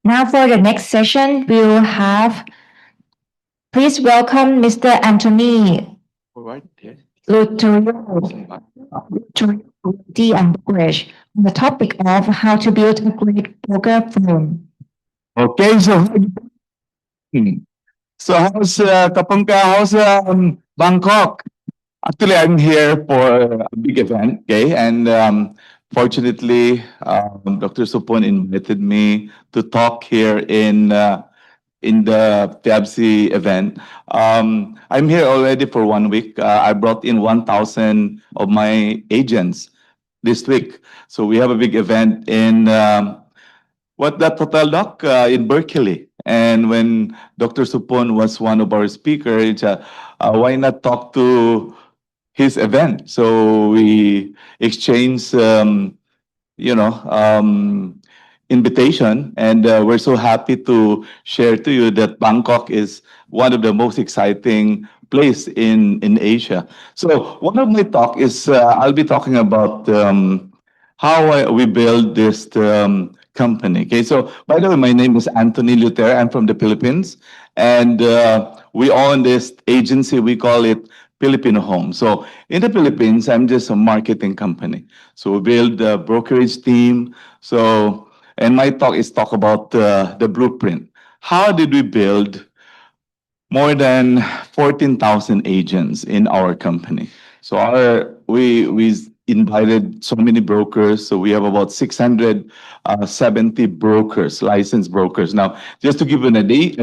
Now for the next session, we will have, please welcome Mr. Anthony Right here. Leuterio, Realty and Brokerage, on the topic of how to build a great broker firm. Okay, hmm. so how's Kapamka? How's Bangkok? Actually, I'm here for a big event, okay, and fortunately, Dr. Supon invited me to talk here in the FIABCI event. I'm here already for 1 week. I brought in 1,000 of my agents this week, so we have a big event in. What that hotel, doc, in Berkeley. And when Dr. Supon was one of our speakers, why not talk to his event? So we exchanged, you know, invitation, and we're so happy to share to you that Bangkok is one of the most exciting place in Asia. So one of my talk is I'll be talking about how we build this company. Okay, so by the way, my name is Anthony Leuterio. I'm from the Philippines, and we own this agency. We call it Filipino Home. So in the Philippines, I'm just a marketing company. So we build the brokerage team. So and my talk is talk about the blueprint. How did we build more than 14,000 agents in our company? So we invited so many brokers. So we have about 670 brokers, licensed brokers. Now, just to give you an idea,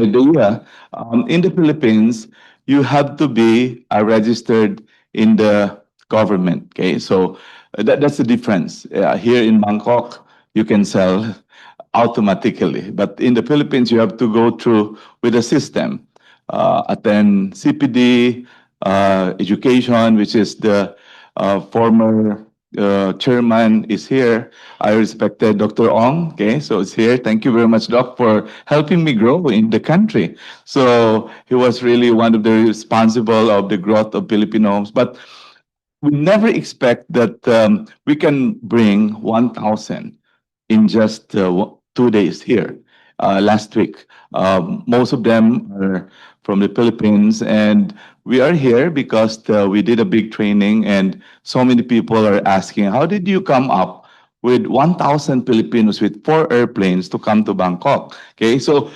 in the Philippines, you have to be registered in the government. Okay, so that's the difference. Here in Bangkok, you can sell automatically, but in the Philippines, you have to go through with a system, attend CPD, education, which is the former chairman is here. I respected Dr. Ong. Okay, so it's here. Thank you very much, Doc, for helping me grow in the country. So he was really one of the responsible of the growth of Filipino homes. But we never expect that we can bring 1,000 in just 2 days here last week. Most of them are from the Philippines, and we are here because we did a big training, and so many people are asking, how did you come up with 1,000 Filipinos with 4 airplanes to come to Bangkok? Okay, so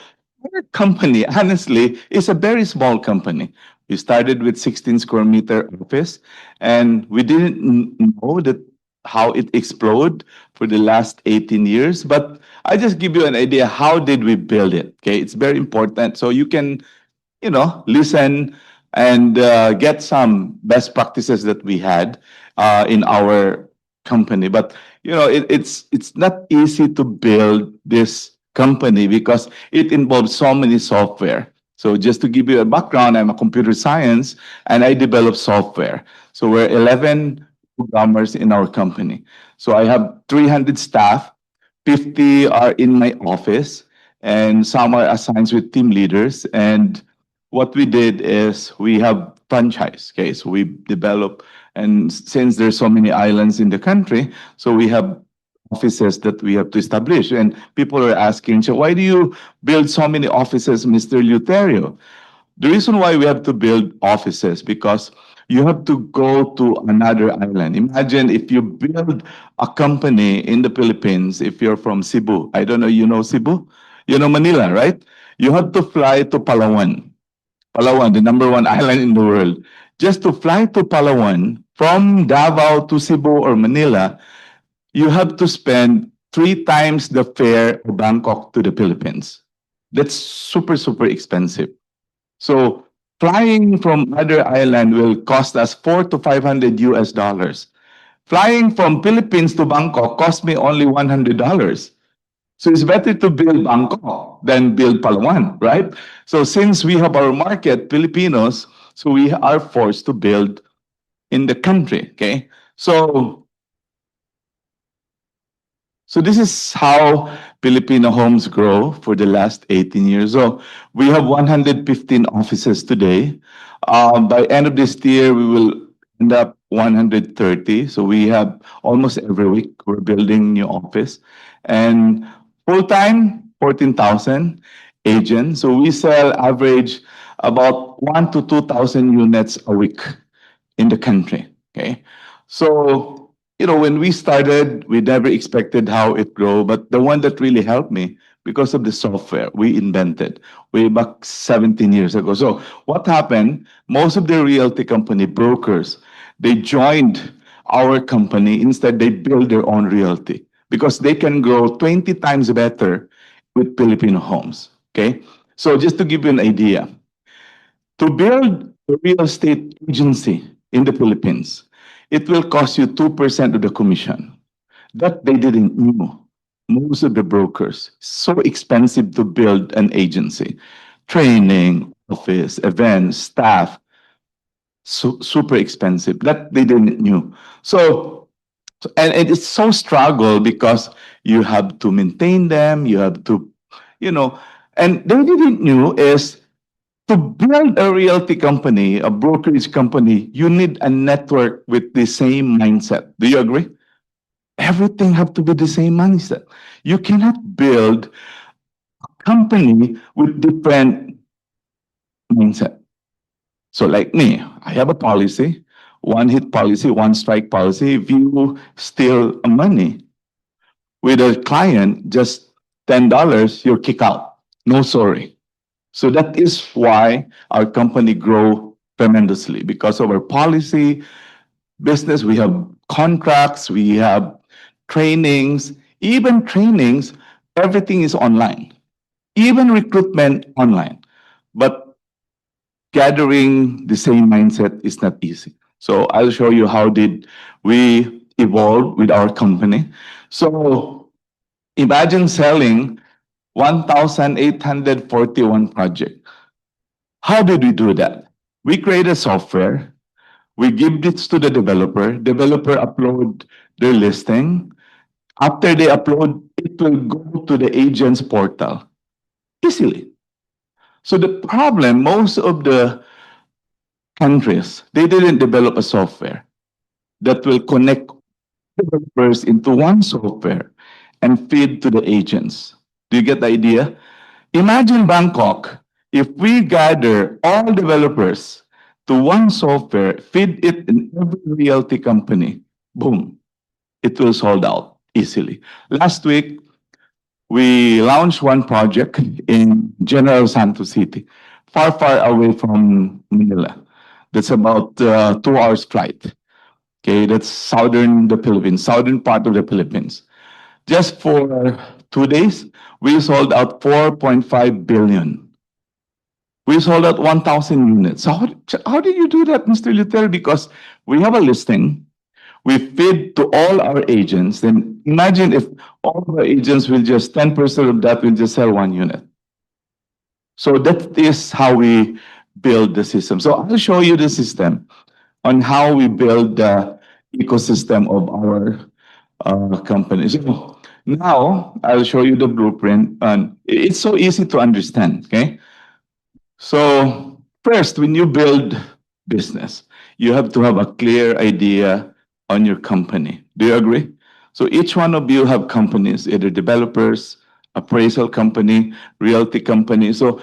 our company, honestly, is a very small company. We started with 16 square meter office, and we didn't know that how it exploded for the last 18 years. But I just give you an idea, how did we build it? Okay, it's very important. So you can, listen and get some best practices that we had in our company. But it's not easy to build this company because it involves so many software. So just to give you a background, I'm a computer science and I develop software. So we're 11 programmers in our company. So I have 300 staff, 50 are in my office, and some are assigned with team leaders. And what we did is we have franchise. Okay, so we develop, and since there's so many islands in the country, so we have offices that we have to establish. And people are asking, so why do you build so many offices, Mr. Leuterio? The reason why we have to build offices because you have to go to another island. Imagine if you build a company in the Philippines, if you're from Cebu. I don't know, you know Cebu? You know Manila, right? You have to fly to Palawan. Palawan, the number one island in the world. Just to fly to Palawan from Davao to Cebu or Manila, you have to spend 3 times the fare of Bangkok to the Philippines. That's super, super expensive. So flying from other island will cost us 400 to 500 US dollars. Flying from Philippines to Bangkok cost me only $100. So it's better to build Bangkok than build Palawan, right? So since we have our market, Filipinos, so we are forced to build in the country. Okay. So this is how Filipino homes grow for the last 18 years. So we have 115 offices today. By end of this year, we will end up 130. So we have almost every week we're building new office, and full time 14,000 agents. So we sell average about 1 to 2,000 units a week in the country. Okay. So, when we started, we never expected how it grow, but the one that really helped me because of the software we invented way back 17 years ago. So what happened? Most of the realty company brokers, they joined our company. Instead, they build their own realty because they can grow 20 times better with Filipino homes. Okay. So just to give you an idea, to build a real estate agency in the Philippines, it will cost you 2% of the commission. That they didn't know. Most of the brokers, so expensive to build an agency. Training, office, events, staff, super expensive. That they didn't know. And it's so struggle because you have to maintain them, you have to, you know, and they didn't know is to build a realty company, a brokerage company, you need a network with the same mindset. Do you agree? Everything have to be the same mindset. You cannot build a company with different mindset. So like me, I have a policy, one hit policy, one strike policy. If you steal money with a client, just $10, you're kicked out. No sorry. So that is why our company grow tremendously because of our policy, business, we have contracts, we have trainings, even trainings, everything is online. Even recruitment online. But gathering the same mindset is not easy. So I'll show you how did we evolve with our company. So imagine selling 1,841 projects. How did we do that? We created software. We give this to the developer. Developer upload their listing. After they upload, it will go to the agent's portal easily. So the problem, most of the countries, they didn't develop a software that will connect developers into one software and feed to the agents. Do you get the idea? Imagine Bangkok. If we gather all developers to one software, feed it in every realty company, boom, it will sold out easily. Last week, we launched one project in General Santos City, far, far away from Manila. That's about 2 hours flight. Okay, that's southern the Philippines, southern part of the Philippines. Just for 2 days, we sold out 4.5 billion. We sold out 1,000 units. So how did you do that, Mr. Leuterio? Because we have a listing, we feed to all our agents. Then imagine if all the agents will just 10% of that will just sell one unit. So that is how we build the system. So I'll show you the system on how we build the ecosystem of our company. So now I'll show you the blueprint, and it's so easy to understand. Okay. So first, when you build business, you have to have a clear idea on your company. Do you agree? So each one of you have companies, either developers, appraisal company, realty company. So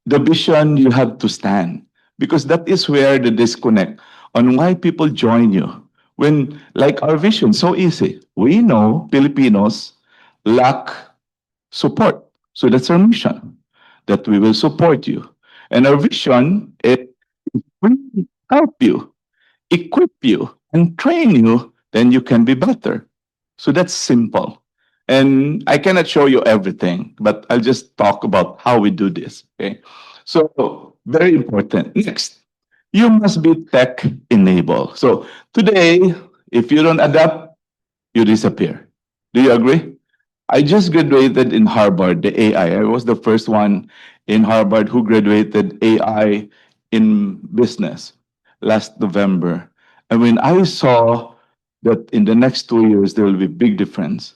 the vision you have to stand because that is where the disconnect on why people join you. When like our vision, so easy. We know Filipinos lack support. So that's our mission, that we will support you. And our vision is we help you, equip you, and train you, then you can be better. So that's simple. And I cannot show you everything, but I'll just talk about how we do this. Okay. So very important. Next, you must be tech enabled. So today, if you don't adapt, you disappear. Do you agree? I just graduated in Harvard, the AI. I was the first one in Harvard who graduated AI in business last November. And when I saw that in the next 2 years, there will be big difference.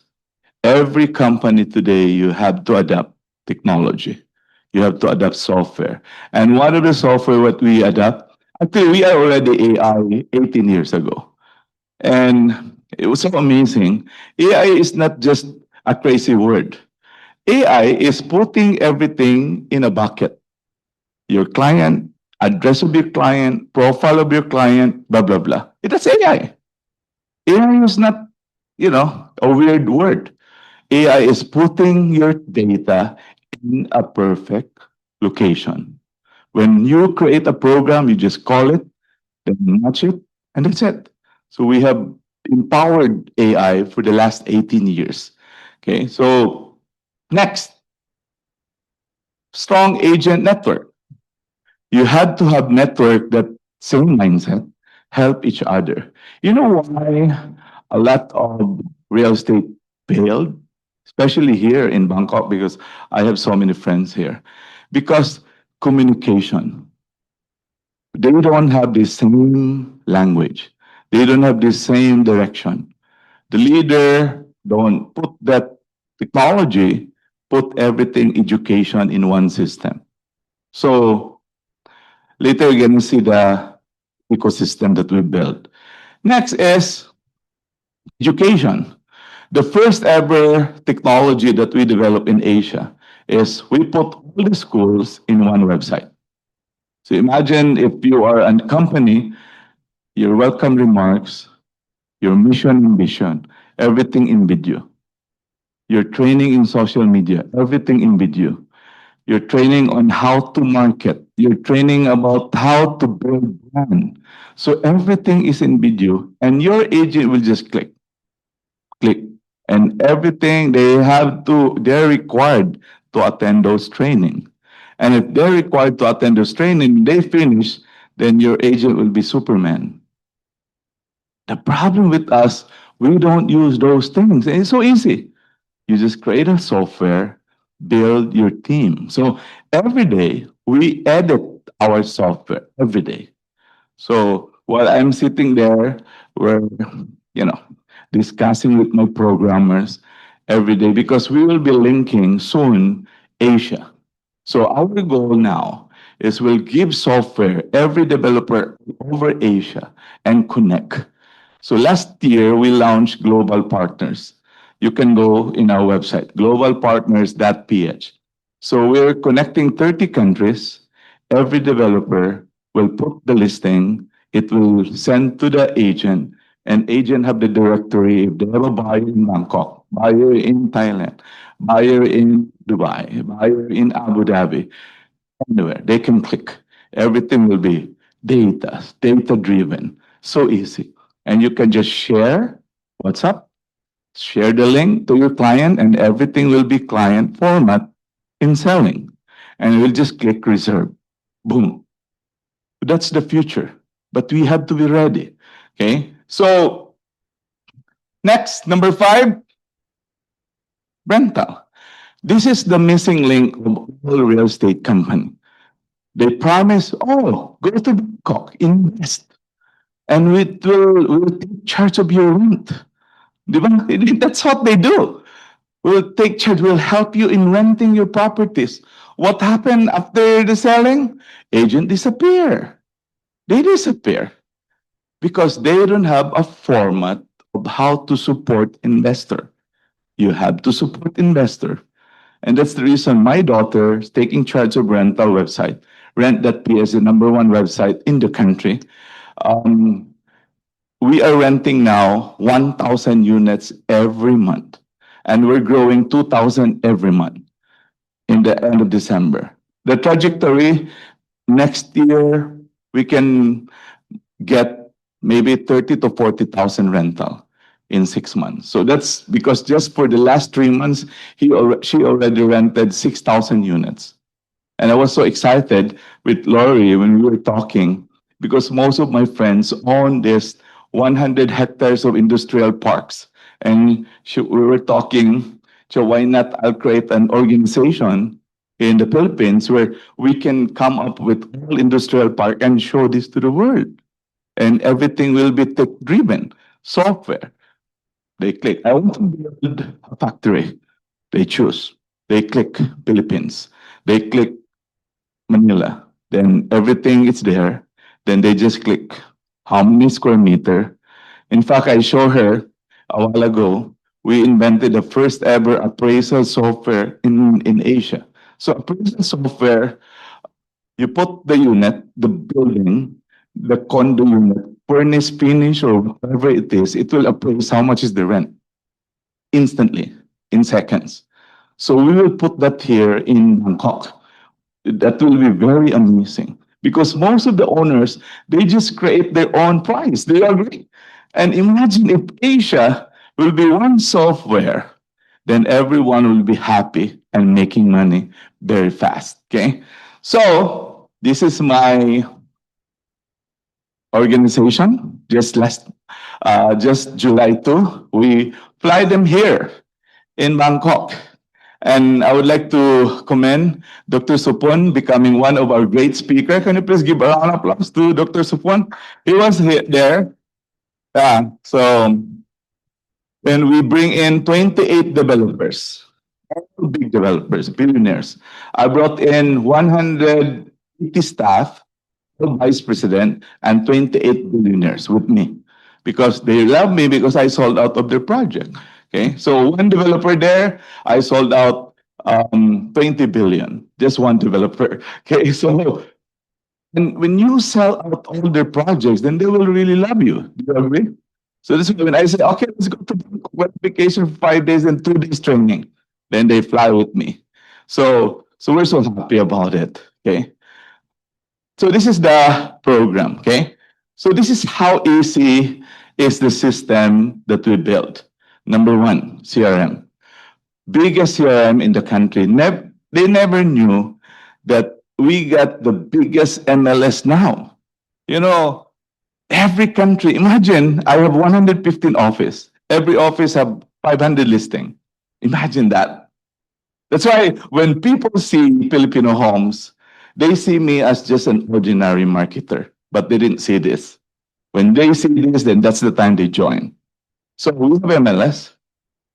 Every company today, you have to adapt technology. You have to adapt software. And one of the software what we adapt, actually, we are already AI 18 years ago. And it was so amazing. AI is not just a crazy word. AI is putting everything in a bucket. Your client, address of your client, profile of your client, blah, blah, blah. That's AI. AI is not, a weird word. AI is putting your data in a perfect location. When you create a program, you just call it, then match it, and that's it. So we have empowered AI for the last 18 years. Okay, so next, strong agent network. You had to have network that same mindset, help each other. You know why a lot of real estate failed, especially here in Bangkok, because I have so many friends here. Because communication. They don't have the same language. They don't have the same direction. The leader don't put that technology, put everything education in one system. So later you're going to see the ecosystem that we built. Next is education. The first ever technology that we developed in Asia is we put all the schools in one website. So imagine if you are a company, your welcome remarks, your mission and vision, everything in video. Your training in social media, everything in video. Your training on how to market. Your training about how to build brand. So everything is in video and your agent will just click. And everything they're required to attend those training. And if they're required to attend those training, they finish, then your agent will be Superman. The problem with us, we don't use those things. And it's so easy. You just create a software, build your team. So every day we edit our software every day. So while I'm sitting there, we're, you know, discussing with my programmers every day because we will be linking soon Asia. So our goal now is we'll give software every developer over Asia and connect. So last year we launched Global Partners. You can go in our website, globalpartners.ph. So we're connecting 30 countries. Every developer will put the listing. It will send to the agent, and agent have the directory. If they have a buyer in Bangkok, buyer in Thailand, buyer in Dubai, buyer in Abu Dhabi, anywhere, they can click. Everything will be data driven. So easy. And you can just share what's up, share the link to your client, and everything will be client format in selling. And we'll just click reserve. Boom. That's the future. But we have to be ready. Okay. So next, number 5, rental. This is the missing link of all real estate company. They promise, oh, go to Bangkok, invest, and we'll take charge of your rent. Di ba? That's what they do. We'll take charge, we'll help you in renting your properties. What happened after the selling? Agent disappear. They disappear because they don't have a format of how to support investor. You have to support investor. And that's the reason my daughter is taking charge of rental website. Rent.p is the number one website in the country. Um, we are renting now 1,000 units every month. And we're growing 2,000 every month in the end of December. The trajectory, next year, we can get maybe 30 to 40,000 rental in 6 months. So that's because just for the last 3 months, she already rented 6,000 units. And I was so excited with Lori when we were talking because most of my friends own this 100 hectares of industrial parks. And we were talking, so why not I'll create an organization in the Philippines where we can come up with all industrial park and show this to the world. And everything will be tech driven, software. They click, I want to build a factory. They choose. They click Philippines. They click Manila. Then everything is there. Then they just click how many square meter. In fact, I showed her a while ago, we invented the first ever appraisal software in Asia. So appraisal software, you put the unit, the building, the condo unit, furnace, finish, or whatever it is, it will appraise how much is the rent instantly, in seconds. So we will put that here in Bangkok. That will be very amazing because most of the owners, they just create their own price. They agree. And imagine if Asia will be one software, then everyone will be happy and making money very fast. Okay. So this is my organization. Just July 2, we fly them here in Bangkok. And I would like to commend Dr. Supon becoming one of our great speakers. Can you please give a round of applause to Dr. Supon? He was there. Yeah. So, and we bring in 28 developers, all big developers, billionaires. I brought in 180 staff, vice president, and 28 billionaires with me because they love me because I sold out of their project. Okay, so one developer there, I sold out 20 billion, just one developer. Okay, so and when you sell out all their projects, then they will really love you. Do you agree? So this is when I say, okay, let's go to vacation for 5 days and 2 days training. Then they fly with me. So we're so happy about it. Okay. So this is the program, okay? So this is how easy is the system that we built. Number one, CRM. Biggest CRM in the country. They never knew that we got the biggest MLS now. You know, every country, imagine I have 115 office. Every office have 500 listing. Imagine that. That's why when people see Filipino homes, they see me as just an ordinary marketer, but they didn't see this. When they see this, then that's the time they join. So we have MLS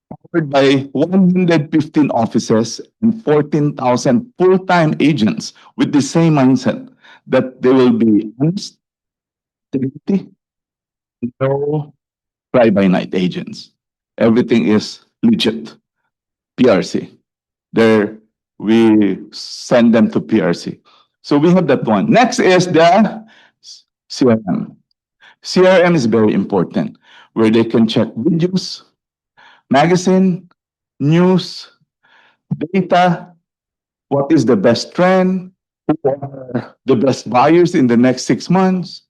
covered by 115 offices and 14,000 full-time agents with the same mindset that they will be honest, integrity, no fly-by-night agents. Everything is legit. PRC. There, we send them to PRC. So we have that one. Next is the CRM. CRM is very important, where they can check videos, magazine, news, data, what is the best trend, who are the best buyers in the next 6 months.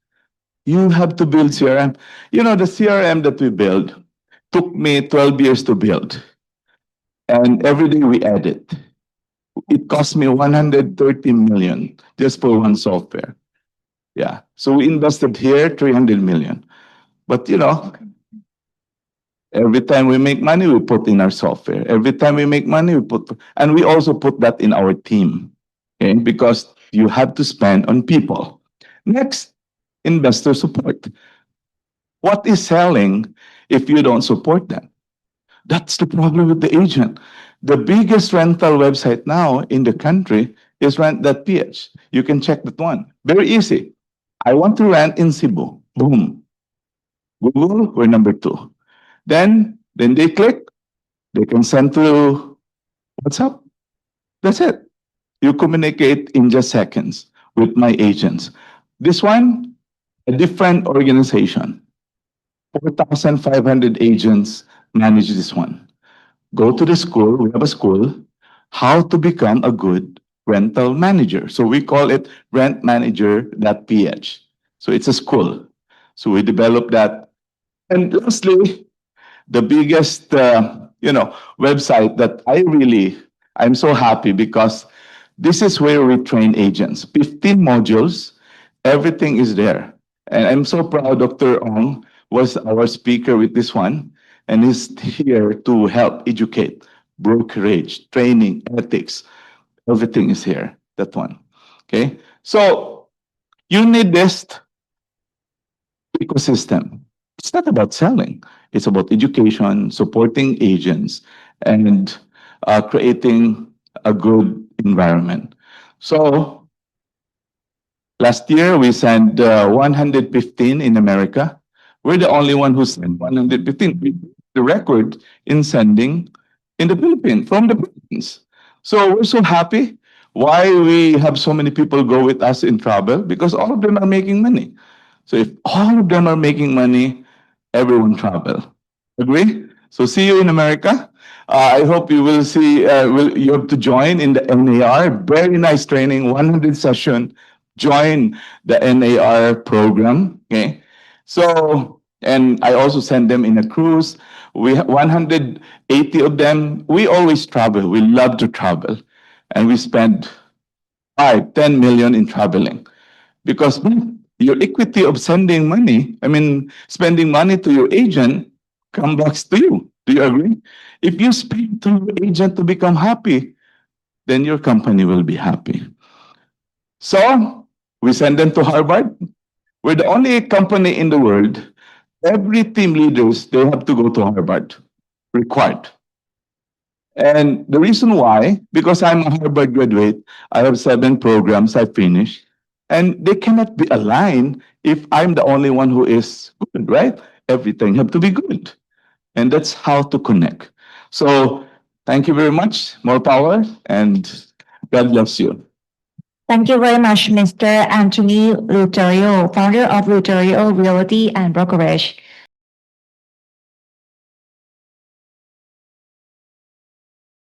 You have to build CRM. You know, the CRM that we build took me 12 years to build. And every day we add it. It cost me 130 million just for one software. Yeah. So we invested here 300 million. But you know, every time we make money, we put in our software. Every time we make money, and we also put that in our team. Okay? Because you have to spend on people. Next, investor support. What is selling if you don't support them? That's the problem with the agent. The biggest rental website now in the country is rent.ph. You can check that one. Very easy. I want to rent in Cebu. Boom. Google, we're number 2. Then they click, they can send to WhatsApp. That's it. You communicate in just seconds with my agents. This one, a different organization. 4,500 agents manage this one. Go to the school, we have a school, how to become a good rental manager. So we call it rentmanager.ph. So it's a school. So we developed that. And lastly, the biggest, website that I'm so happy because this is where we train agents. 15 modules, everything is there. And I'm so proud Dr. Ong was our speaker with this one, and he's here to help educate, brokerage, training, ethics. Everything is here, that one. Okay? So you need this ecosystem. It's not about selling. It's about education, supporting agents, and creating a good environment. So last year, we sent 115 in America. We're the only one who sent 115. the record in sending in the Philippines, from the Philippines. So we're so happy. Why we have so many people go with us in travel? Because all of them are making money. So if all of them are making money, everyone travel. Agree? So see you in America. I hope you will see. You have to join in the NAR. Very nice training, 100 session. Join the NAR program. Okay. So and I also send them in a cruise. We 180 of them. We always travel. We love to travel, and we spend 5, 10 million in traveling because your equity of sending money, I mean, spending money to your agent, come back to you. Do you agree? If you speak to your agent to become happy, then your company will be happy. So we send them to Harvard. We're the only company in the world. Every team leaders, they have to go to Harvard, required. And the reason why, because I'm a Harvard graduate, I have 7 programs I finished, and they cannot be aligned if I'm the only one who is good, right? Everything have to be good. And that's how to connect. So thank you very much. More power, and God bless you. Thank you very much, Mr. Anthony Leuterio, founder of Leuterio Realty and Brokerage.